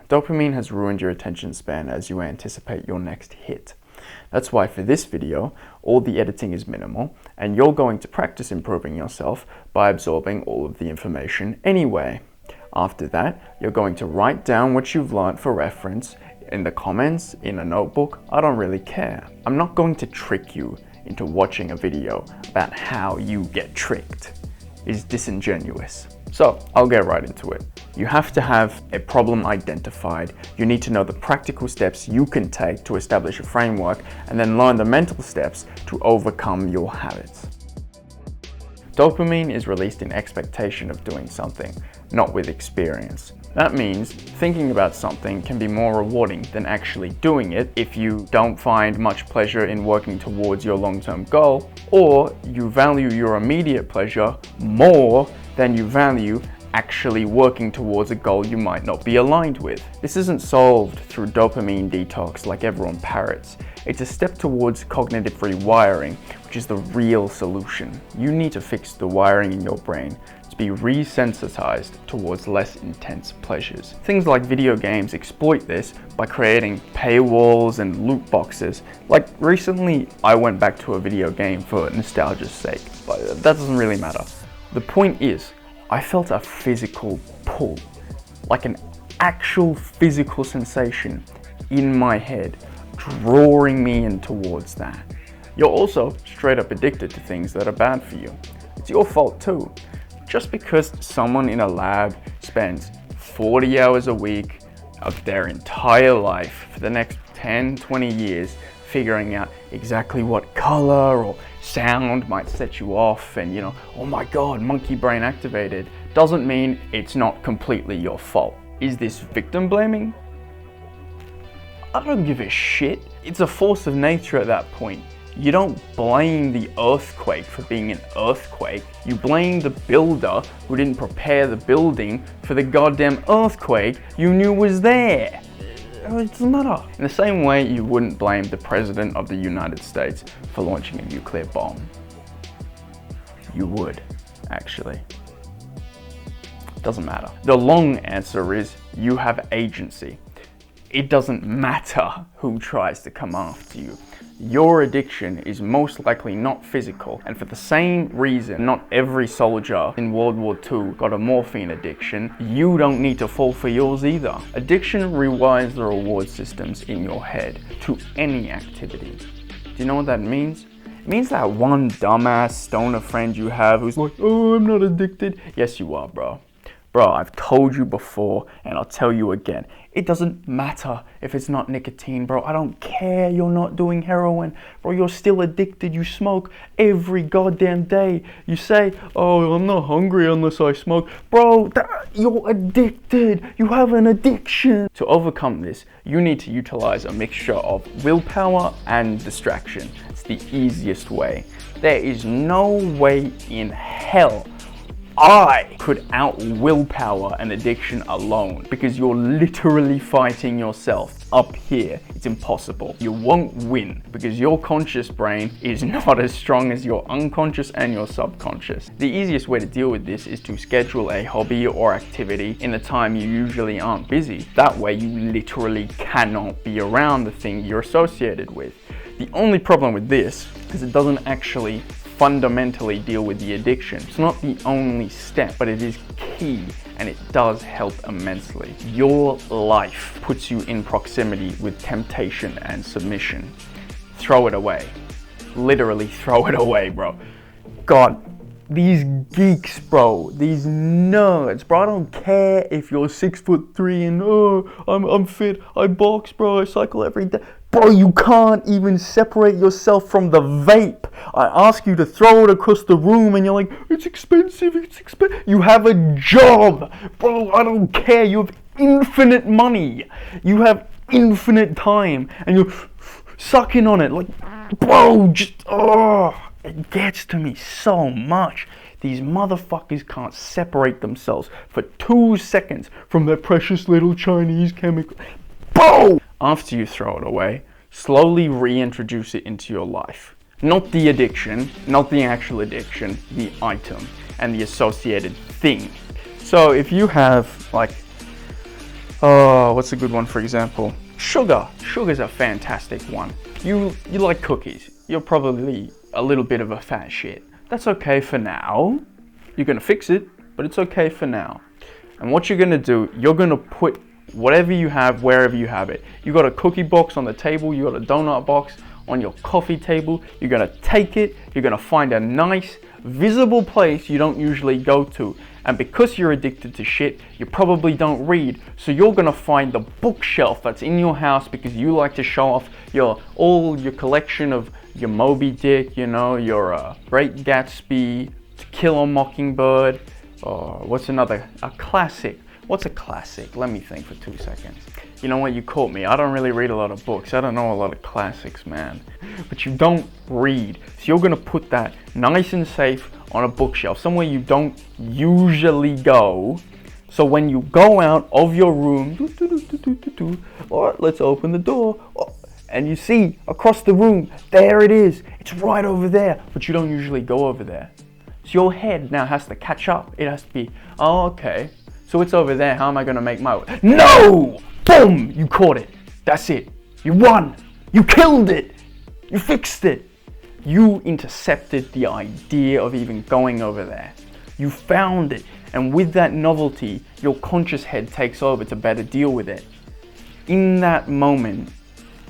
Dopamine has ruined your attention span as you anticipate your next hit. That's why for this video, all the editing is minimal, and you're going to practice improving yourself by absorbing all of the information anyway. After that, you're going to write down what you've learned for reference in the comments, in a notebook. I don't really care. I'm not going to trick you into watching a video about how you get tricked. It's disingenuous. So I'll get right into it. You have to have a problem identified. You need to know the practical steps you can take to establish a framework, and then learn the mental steps to overcome your habits. Dopamine is released in expectation of doing something, not with experience. That means thinking about something can be more rewarding than actually doing it if you don't find much pleasure in working towards your long-term goal, or you value your immediate pleasure more than you value actually working towards a goal you might not be aligned with. This isn't solved through dopamine detox like everyone parrots. It's a step towards cognitive rewiring, which is the real solution. You need to fix the wiring in your brain to be resensitized towards less intense pleasures. Things like video games exploit this by creating paywalls and loot boxes. Like recently, I went back to a video game for nostalgia's sake, but that doesn't really matter. The point is, I felt a physical pull, like an actual physical sensation in my head, drawing me in towards that. You're also straight up addicted to things that are bad for you. It's your fault too. Just because someone in a lab spends 40 hours a week of their entire life for the next 10, 20 years figuring out exactly what color or sound might set you off and, you know, oh my god, monkey brain activated, doesn't mean it's not completely your fault. Is this victim blaming? I don't give a shit. It's a force of nature at that point. You don't blame the earthquake for being an earthquake. You blame the builder who didn't prepare the building for the goddamn earthquake you knew was there. It doesn't matter. In the same way you wouldn't blame the President of the United States for launching a nuclear bomb. You would, actually. It doesn't matter. The long answer is you have agency. It doesn't matter who tries to come after you. Your addiction is most likely not physical, and for the same reason not every soldier in World War II got a morphine addiction, you don't need to fall for yours either. Addiction rewires the reward systems in your head to any activity. Do you know what that means? It means that one dumbass stoner friend you have who's like, oh, I'm not addicted. Yes, you are, bro. Bro, I've told you before, and I'll tell you again. It doesn't matter if it's not nicotine, bro. I don't care you're not doing heroin. Bro, you're still addicted. You smoke every goddamn day. You say, oh, I'm not hungry unless I smoke. Bro, you're addicted. You have an addiction. To overcome this, you need to utilize a mixture of willpower and distraction. It's the easiest way. There is no way in hell I could out-willpower an addiction alone, because you're literally fighting yourself up here. It's impossible. You won't win because your conscious brain is not as strong as your unconscious and your subconscious. The easiest way to deal with this is to schedule a hobby or activity in the time you usually aren't busy. That way you literally cannot be around the thing you're associated with. The only problem with this is it doesn't actually fundamentally deal with the addiction. It's not the only step, but it is key, and it does help immensely. Your life puts you in proximity with temptation and submission. Throw it away. Literally throw it away, bro. God, these geeks, bro, these nerds, bro, I don't care if you're 6'3" and oh, I'm fit, I box, bro, I cycle every day. Bro, you can't even separate yourself from the vape. I ask you to throw it across the room and you're like, it's expensive, it's expensive. You have a job. Bro, I don't care. You have infinite money. You have infinite time and you're sucking on it. Like, bro, just, oh, it gets to me so much. These motherfuckers can't separate themselves for 2 seconds from their precious little Chinese chemical. Bro! After you throw it away, slowly reintroduce it into your life. Not the addiction, not the actual addiction, the item and the associated thing. So if you have like Oh, what's a good one, for example? Sugar. Sugar's a fantastic one. You like cookies. You're probably a little bit of a fat shit. That's okay for now. You're gonna fix it, but it's okay for now. And what you're gonna do, you're gonna put whatever you have, wherever you have it. You got a cookie box on the table, you got a donut box on your coffee table. You're gonna take it, you're gonna find a nice, visible place you don't usually go to. And because you're addicted to shit, you probably don't read. So you're gonna find the bookshelf that's in your house because you like to show off all your collection of your Moby Dick, you know, your Great Gatsby, To Kill a Mockingbird, or what's another, a classic. What's a classic? Let me think for 2 seconds. You know what, you caught me. I don't really read a lot of books. I don't know a lot of classics, man. But you don't read. So you're gonna put that nice and safe on a bookshelf, somewhere you don't usually go. So when you go out of your room, all right, let's open the door. And you see across the room, there it is. It's right over there, but you don't usually go over there. So your head now has to catch up. It has to be, oh, okay. So it's over there, how am I gonna make my way? No! Boom! You caught it. That's it. You won. You killed it. You fixed it. You intercepted the idea of even going over there. You found it. And with that novelty, your conscious head takes over to better deal with it. In that moment,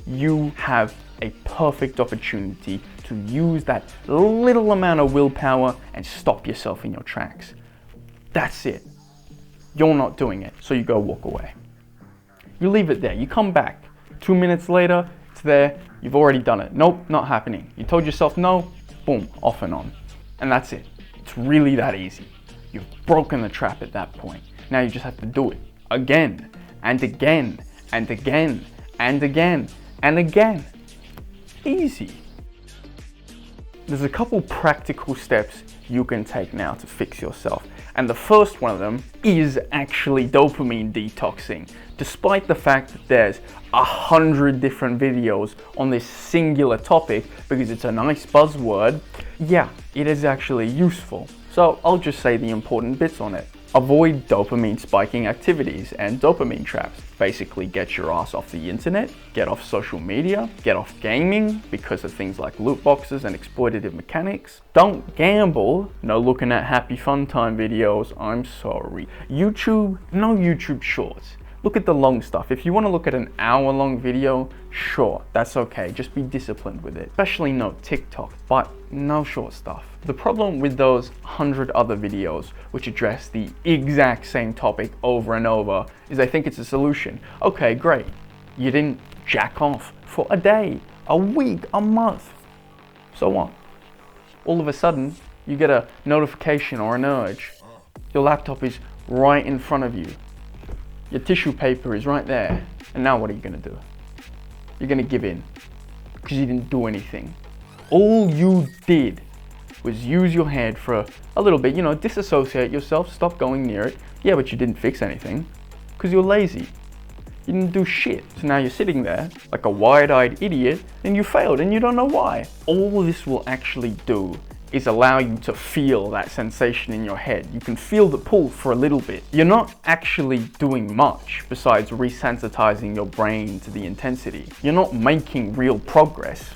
you have a perfect opportunity to use that little amount of willpower and stop yourself in your tracks. That's it. You're not doing it, so you go walk away. You leave it there, you come back. 2 minutes later, it's there, you've already done it. Nope, not happening. You told yourself no, boom, off and on. And that's it. It's really that easy. You've broken the trap at that point. Now you just have to do it again, and again, and again, and again, and again. Easy. There's a couple practical steps you can take now to fix yourself. And the first one of them is actually dopamine detoxing. Despite the fact that there's 100 different videos on this singular topic, because it's a nice buzzword, yeah, it is actually useful. So I'll just say the important bits on it. Avoid dopamine spiking activities and dopamine traps. Basically get your ass off the internet, get off social media, get off gaming because of things like loot boxes and exploitative mechanics. Don't gamble, no looking at happy fun time videos, I'm sorry. YouTube, no YouTube shorts. Look at the long stuff. If you want to look at an hour-long video, sure, that's okay. Just be disciplined with it. Especially no TikTok, but no short stuff. The problem with those 100 other videos which address the exact same topic over and over is they think it's a solution. Okay, great. You didn't jack off for a day, a week, a month. So what? All of a sudden, you get a notification or an urge. Your laptop is right in front of you. Your tissue paper is right there. And now what are you gonna do? You're gonna give in because you didn't do anything. All you did was use your head for a little bit, disassociate yourself, stop going near it. Yeah, but you didn't fix anything because you're lazy. You didn't do shit. So now you're sitting there like a wide-eyed idiot and you failed and you don't know why. All this will actually do is allow you to feel that sensation in your head. You can feel the pull for a little bit. You're not actually doing much besides resensitizing your brain to the intensity. You're not making real progress.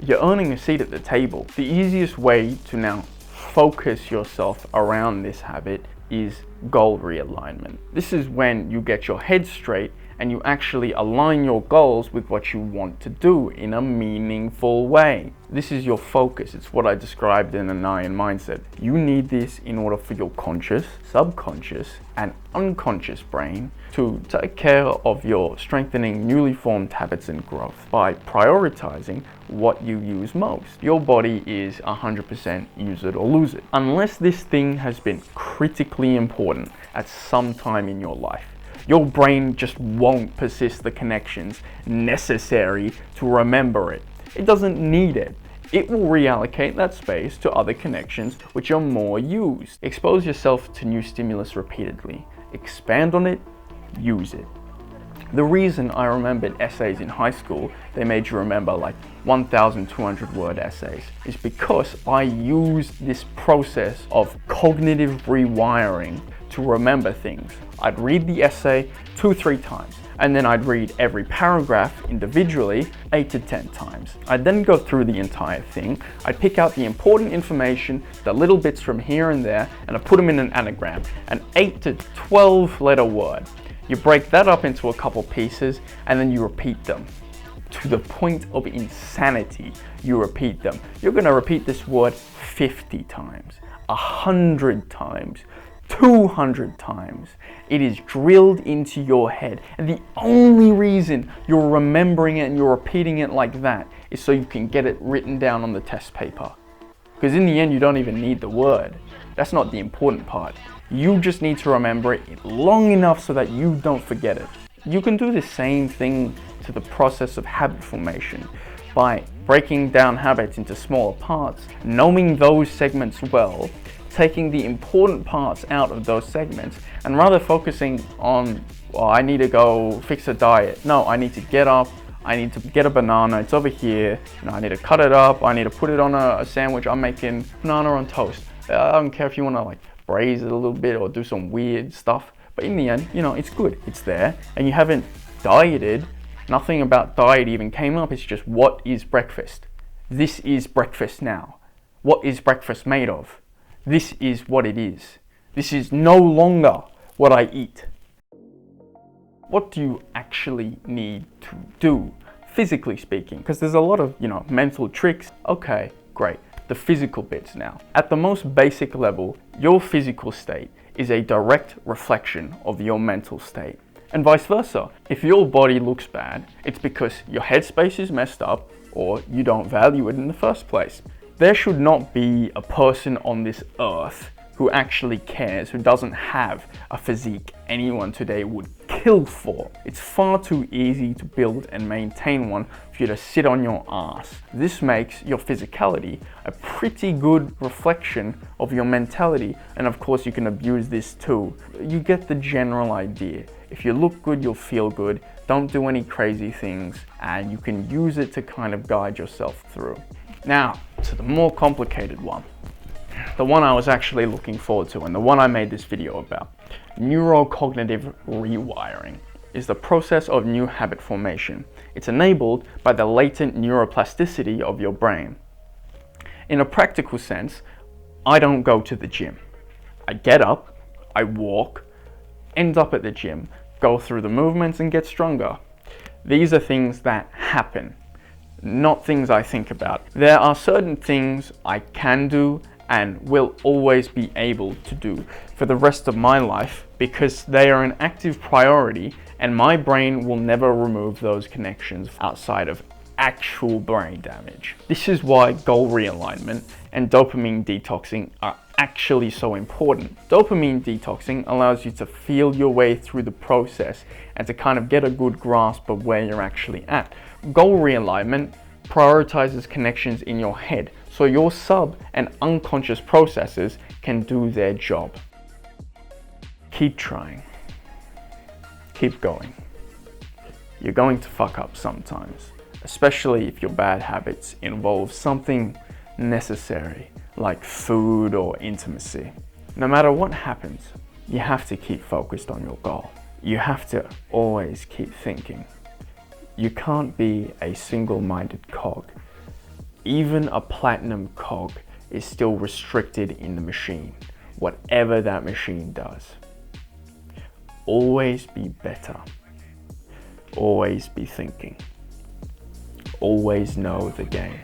You're earning a seat at the table. The easiest way to now focus yourself around this habit is goal realignment. This is when you get your head straight and you actually align your goals with what you want to do in a meaningful way. This is your focus. It's what I described in the 9 mindset. You need this in order for your conscious, subconscious, and unconscious brain to take care of your strengthening newly formed habits and growth by prioritizing what you use most. Your body is 100% use it or lose it. Unless this thing has been critically important at some time in your life, your brain just won't persist the connections necessary to remember it. It doesn't need it. It will reallocate that space to other connections which are more used. Expose yourself to new stimulus repeatedly. Expand on it, use it. The reason I remembered essays in high school, they made you remember like 1,200 word essays, is because I used this process of cognitive rewiring to remember things. I'd read the essay 2-3 times, and then I'd read every paragraph individually 8 to 10 times. I'd then go through the entire thing. I'd pick out the important information, the little bits from here and there, and I'd put them in an anagram, an 8 to 12 letter word. You break that up into a couple pieces, and then you repeat them. To the point of insanity, you repeat them. You're going to repeat this word 50 times, 100 times, 200 times. It is drilled into your head. And the only reason you're remembering it and you're repeating it like that is so you can get it written down on the test paper. Because in the end, you don't even need the word. That's not the important part. You just need to remember it long enough so that you don't forget it. You can do the same thing to the process of habit formation by breaking down habits into smaller parts, knowing those segments well, taking the important parts out of those segments, and rather focusing on, well, I need to go fix a diet. No, I need to get up, I need to get a banana, it's over here, I need to cut it up, I need to put it on a sandwich, I'm making banana on toast. I don't care if you want to like braise it a little bit or do some weird stuff, but in the end, it's good, it's there, and you haven't dieted. Nothing about diet even came up. It's just, what is breakfast? This is breakfast now. What is breakfast made of? This is what it is. This is no longer what I eat. What do you actually need to do, physically speaking? Because there's a lot of, mental tricks. Okay, great. The physical bits now. At the most basic level, your physical state is a direct reflection of your mental state. And vice versa. If your body looks bad, it's because your headspace is messed up or you don't value it in the first place. There should not be a person on this earth who actually cares, who doesn't have a physique anyone today would kill for. It's far too easy to build and maintain one for you to sit on your ass. This makes your physicality a pretty good reflection of your mentality, and of course you can abuse this too. You get the general idea. If you look good, you'll feel good. Don't do any crazy things, and you can use it to kind of guide yourself through. Now, to the more complicated one. The one I was actually looking forward to, and the one I made this video about. Neurocognitive rewiring is the process of new habit formation. It's enabled by the latent neuroplasticity of your brain. In a practical sense, I don't go to the gym. I get up, I walk, end up at the gym, go through the movements and get stronger. These are things that happen, not things I think about. There are certain things I can do and will always be able to do for the rest of my life because they are an active priority, and my brain will never remove those connections outside of actual brain damage. This is why goal realignment and dopamine detoxing are actually so important. Dopamine detoxing allows you to feel your way through the process and to kind of get a good grasp of where you're actually at. Goal realignment prioritizes connections in your head so your sub and unconscious processes can do their job. Keep trying. Keep going. You're going to fuck up sometimes, especially if your bad habits involve something necessary like food or intimacy. No matter what happens, you have to keep focused on your goal. You have to always keep thinking. You can't be a single-minded cog. Even a platinum cog is still restricted in the machine, whatever that machine does. Always be better. Always be thinking. Always know the game.